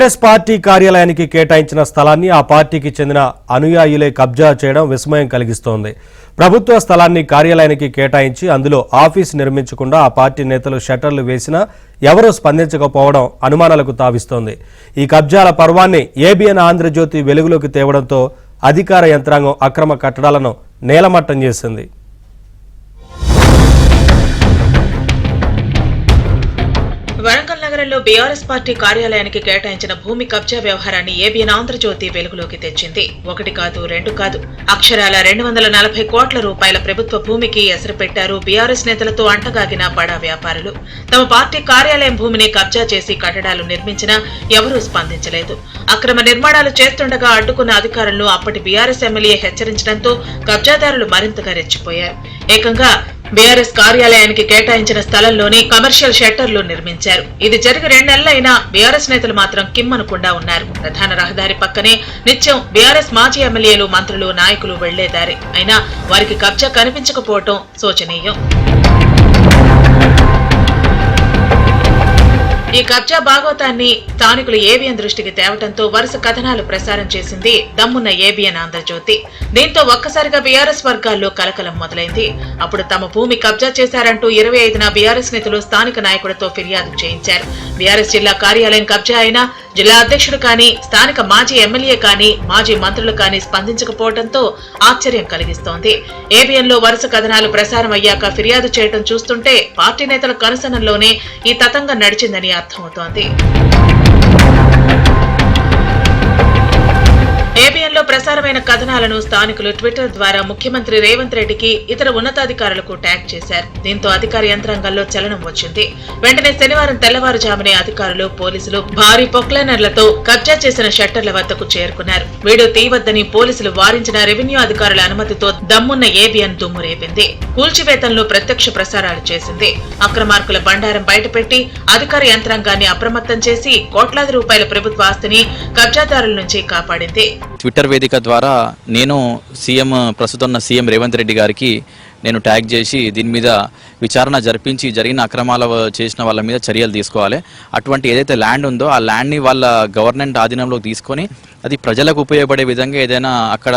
Congress party కార్యాలయానికి కేటాయించిన స్థలాన్ని ఆ పార్టీకి చెందిన అనుయాయులే కబ్జా చేయడం విస్మయం కలిగిస్తోంది. ప్రభుత్వ స్థలాన్ని కార్యాలయానికి కేటాయించి అందులో ఆఫీస్ నిర్మించకుండా ఆ పార్టీ నేతలు షట్టర్లు వేసినా ఎవరూ స్పందించకపోవడం అనుమానాలకు తావిస్తోంది. ఈ కబ్జాల పర్వాన్ని ఏబిఎన్ ఆంధ్రజ్యోతి వెలుగులోకి తేవడంతో అధికార యంత్రాంగం అక్రమ కట్టడాలను నేలమట్టం చేసింది. వరంగల్ నగరంలో బీఆర్ఎస్ పార్టీ కార్యాలయానికి కేటాయించిన భూమి కబ్జా వ్యవహారాన్ని ఏబిఎన్ ఆంధ్రజ్యోతి వెలుగులోకి తెచ్చింది. ఒకటి కాదు, రెండు కాదు, అక్షరాల 240 కోట్ల రూపాయల ప్రభుత్వ భూమికి ఎసరు పెట్టారు బీఆర్ఎస్ నేతలతో అంటగాగిన బడా వ్యాపారులు. తమ పార్టీ కార్యాలయం భూమిని కబ్జా చేసి కట్టడాలు నిర్మించినా ఎవరూ స్పందించలేదు. అక్రమ నిర్మాణాలు చేస్తుండగా అడ్డుకున్న అధికారులను అప్పటి బీఆర్ఎస్ ఎమ్మెల్యే హెచ్చరించడంతో కబ్జాదారులు మరింతగా రెచ్చిపోయారు. ఏకంగా బీఆర్ఎస్ కార్యాలయానికి కేటాయించిన స్థలంలోనే కమర్షియల్ షట్టర్లు నిర్మించారు. ఇది జరిగి 2 నెలలైనా బీఆర్ఎస్ నేతలు మాత్రం కిమ్మనకుండా ఉన్నారు. ప్రధాన రహదారి పక్కనే నిత్యం బీఆర్ఎస్ మాజీ ఎమ్మెల్యేలు, మంత్రులు, నాయకులు వెళ్లేదారి. అయినా వారికి కబ్జా కనిపించకపోవటం శోచనీయం. ఈ కబ్జా భాగవతాన్ని స్థానికులు ఏబిఎన్ దృష్టికి తేవటంతో వరుస కథనాలు ప్రసారం చేసింది దమ్మున్న ఏబిఎన్ ఆంధ్రజ్యోతి. దీంతో ఒక్కసారిగా బీఆర్ఎస్ వర్గాల్లో కలకలం మొదలైంది. అప్పుడు తమ భూమి కబ్జా చేశారంటూ 25న బీఆర్ఎస్ నేతలు స్థానిక నాయకుడితో ఫిర్యాదు చేయించారు. బీఆర్ఎస్ జిల్లా కార్యాలయం కబ్జా అయినా జిల్లా అధ్యక్షుడు కానీ, స్థానిక మాజీ ఎమ్మెల్యే కానీ, మాజీ మంత్రులు కానీ స్పందించకపోవడంతో ఆశ్చర్యం కలిగిస్తోంది. ఏబిఎన్ లో వరుస కథనాలు ప్రసారం అయ్యాక ఫిర్యాదు చేయడం చూస్తుంటే పార్టీ నేతల కనుసనల్లోనే ఈ తతంగం నడిచిందని అర్థమవుతోంది. ఏబిఎన్ లో ప్రసారమైన కథనాలను స్థానికులు ట్విట్టర్ ద్వారా ముఖ్యమంత్రి రేవంత్ రెడ్డికి, ఇతర ఉన్నతాధికారులకు ట్యాగ్ చేశారు. దీంతో అధికార యంత్రాంగంలో చలనం వచ్చింది. వెంటనే శనివారం తెల్లవారుజామునే అధికారులు, పోలీసులు భారీ పొక్లైనర్లతో కబ్జా చేసిన షట్టర్ల వద్దకు చేరుకున్నారు. వీడియో తీయవద్దని పోలీసులు వారించిన రెవెన్యూ అధికారుల అనుమతితో దమ్మున్న ఏబిఎన్ దుమ్ము రేపింది. కూల్చివేతల్లో ప్రత్యక్ష ప్రసారాలు చేసింది. అక్రమార్కుల బండారం బయటపెట్టి అధికార యంత్రాంగాన్ని అప్రమత్తం చేసి కోట్లాది రూపాయల ప్రభుత్వ ఆస్తిని కబ్జాదారుల నుంచి కాపాడింది. ట్విట్టర్ వేదిక ద్వారా నేను ప్రస్తుతం సీఎం రేవంత్ రెడ్డి గారికి నేను ట్యాగ్ చేసి దీని మీద విచారణ జరిపించి జరిగిన అక్రమాలు చేసిన వాళ్ళ మీద చర్యలు తీసుకోవాలి. అటువంటి ఏదైతే ల్యాండ్ ఉందో ఆ ల్యాండ్ని వాళ్ళ గవర్నమెంట్ ఆధీనంలోకి తీసుకొని అది ప్రజలకు ఉపయోగపడే విధంగా ఏదైనా అక్కడ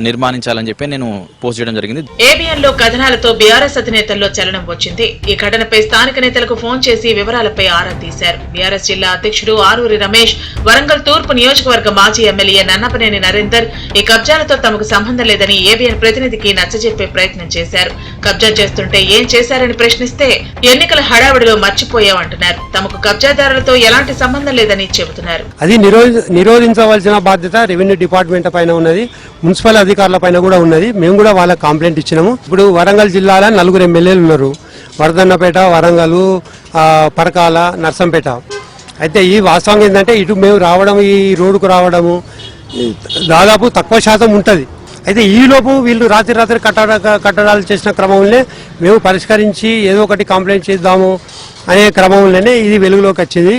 నిర్మాణించాలని చెప్పి నేను పోస్ట్ చేయడం జరిగింది. ఏబిఎన్ లో కథనాలతో బీఆర్ఎస్ అధినేతల్లో చలనం వచ్చింది. ఈ ఘటనపై స్థానిక నేతలకు ఫోన్ చేసి వివరాలపై ఆరా తీశారు. బీఆర్ఎస్ జిల్లా అధ్యక్షుడు ఆరూరి రమేష్, వరంగల్ తూర్పు నియోజకవర్గ మాజీ ఎమ్మెల్యే నన్నపనేని నరేందర్ ఈ కబ్జాలతో తమకు సంబంధం లేదని ఏబిఎన్ ప్రతినిధికి నచ్చజెప్పే ప్రయత్నం చేశారు. కబ్జా చేస్తుంటే ఏం చేశారని ప్రశ్నిస్తే ఎన్నికల హడావిడిలో మర్చిపోయామంటున్నారు. తమకు కబ్జాదారులతో ఎలాంటి సంబంధం లేదని చెబుతున్నారు. అది నిరోధించవలసిన బాధ్యత రెవెన్యూ డిపార్ట్మెంట్ పైన ఉన్నది, మున్సిపల్ అధికారుల పైన కూడా ఉన్నది. మేము కూడా వాళ్ళకి కంప్లైంట్ ఇచ్చినాము. ఇప్పుడు వరంగల్ జిల్లాలో 4 ఎమ్మెల్యేలు ఉన్నారు. వరదన్నపేట, వరంగల్, పరకాల, నర్సంపేట. అయితే ఈ వాస్తవం ఏంటంటే ఇటు మేము రావడం, ఈ రోడ్డుకు రావడము దాదాపు తక్కువ శాతం ఉంటుంది. అయితే ఈలోపు వీళ్ళు రాత్రి కట్టడాలు చేసిన క్రమంలోనే మేము పరిష్కరించి ఏదో ఒకటి కంప్లైంట్ చేద్దాము అనే క్రమంలోనే ఇది వెలుగులోకి వచ్చింది.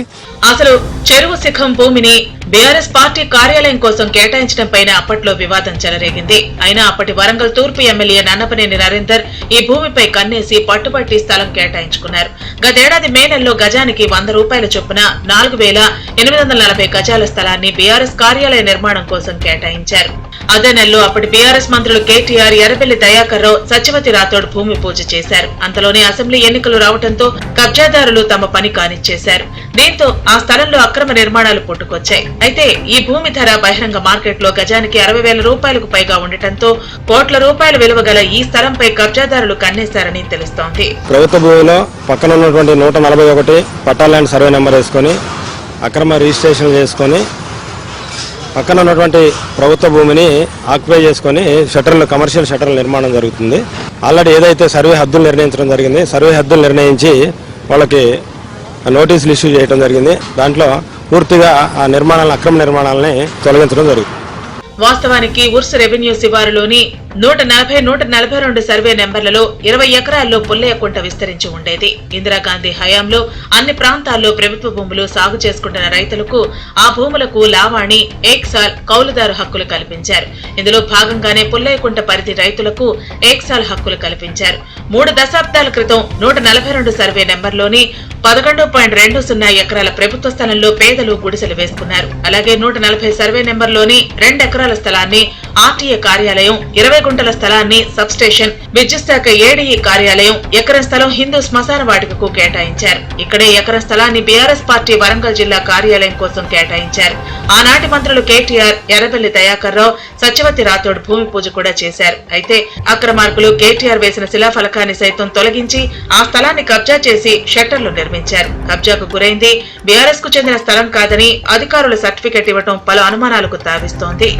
అసలు చెరువు శిఖం భూమిని బీఆర్ఎస్ పార్టీ కార్యాలయం కోసం కేటాయించడం పైన అప్పట్లో వివాదం చెలరేగింది. అయినా అప్పటి వరంగల్ తూర్పు ఎమ్మెల్యే నన్నపనేని నరేందర్ ఈ భూమిపై కన్నేసి పట్టుబట్టి స్థలం కేటాయించుకున్నారు. గతేడాది మే నెలలో గజానికి 100 రూపాయల చొప్పున 4840 గజాల స్థలాన్ని బీఆర్ఎస్ కార్యాలయ నిర్మాణం కోసం కేటాయించారు. అదే నెలలో అప్పటి బీఆర్ఎస్ మంత్రులు కేటీఆర్, ఎర్రబెల్లి దయాకర్ రావు, సత్యవతి రాథోడ్ భూమి పూజ చేశారు. అంతలోనే అసెంబ్లీ ఎన్నికలు రావడంతో కబ్జాదారులు తమ పని కానిచ్చేశారు. దీంతో ఆ స్థలంలో అక్రమ నిర్మాణాలు పుట్టుకొచ్చాయి. అయితే ఈ భూమి ధర బహిరంగ మార్కెట్ లో గజానికి 60,000 రూపాయలకు పైగా ఉండటంతో కోట్ల రూపాయల విలువ గల ఈ స్థలంపై కబ్జాదారులు కన్నేశారని తెలుస్తోంది. ప్రభుత్వ భూమిలో పక్కన ఉన్నటువంటి 141 పట్టా ల్యాండ్ సర్వే నెంబర్ వేసుకొని అక్రమ రిజిస్ట్రేషన్ చేసుకొని పక్కన ఉన్నటువంటి ప్రభుత్వ భూమిని ఆక్యుపై చేసుకొని కమర్షియల్ షట్టర్ల నిర్మాణం జరుగుతుంది. ఆల్రెడీ ఏదైతే సర్వే హద్దులు నిర్ణయించడం జరిగింది, సర్వే హద్దులు నిర్ణయించి వాళ్ళకి నోటీసులు ఇష్యూ చేయడం జరిగింది. దాంట్లో పూర్తిగా ఆ అక్రమ నిర్మాణాలని తొలగించడం జరుగుతుంది. వాస్తవానికి ఉర్స్ రెవెన్యూ శివారులోని 140-142 సర్వే నెంబర్లలో 20 ఎకరాల్లో పుల్లయ్యకుంట విస్తరించి ఉండేది. ఇందిరాగాంధీ హయాంలో అన్ని ప్రాంతాల్లో ప్రభుత్వ భూములు సాగు చేసుకుంటున్న రైతులకు ఆ భూములకు లావాణి, ఏక్సాల్, కౌలుదారు హక్కులు కల్పించారు. ఇందులో భాగంగానే పుల్లయ్యకుంట పరిధి రైతులకు ఏక్సాల్ హక్కులు కల్పించారు. 3 దశాబ్దాల క్రితం 142 సర్వే నెంబర్లోని 11.20 ఎకరాల ప్రభుత్వ స్థలంలో పేదలు గుడిసెలు వేసుకున్నారు. అలాగే 140 సర్వే నెంబర్లోని 2 ఎకరాల స్థలాన్ని ఆర్టీఏ కార్యాలయం, 20 గుంటల స్థలాన్ని సబ్స్టేషన్, విద్యుత్ శాఖ ఏడీఈ కార్యాలయం, ఎకరం స్థలం హిందూ శ్మశాన వాటికకు కేటాయించారు. ఇక్కడే ఎకరం స్థలాన్ని బీఆర్ఎస్ పార్టీ వరంగల్ జిల్లా కార్యాలయం కోసం కేటాయించారు. ఆనాటి మంత్రులు కేటీఆర్, ఎర్రబెల్లి దయాకర్ రావు, సత్యవతి రాథోడ్ భూమి పూజ కూడా చేశారు. అయితే అక్రమార్కులు కేటీఆర్ వేసిన శిలాఫలకాన్ని సైతం తొలగించి ఆ స్థలాన్ని కబ్జా చేసి షట్టర్లు నిర్మించారు. కబ్జాకు గురైంది బీఆర్ఎస్ కు చెందిన స్థలం కాదని అధికారులు సర్టిఫికెట్ ఇవ్వడం పలు అనుమానాలకు తావిస్తోంది.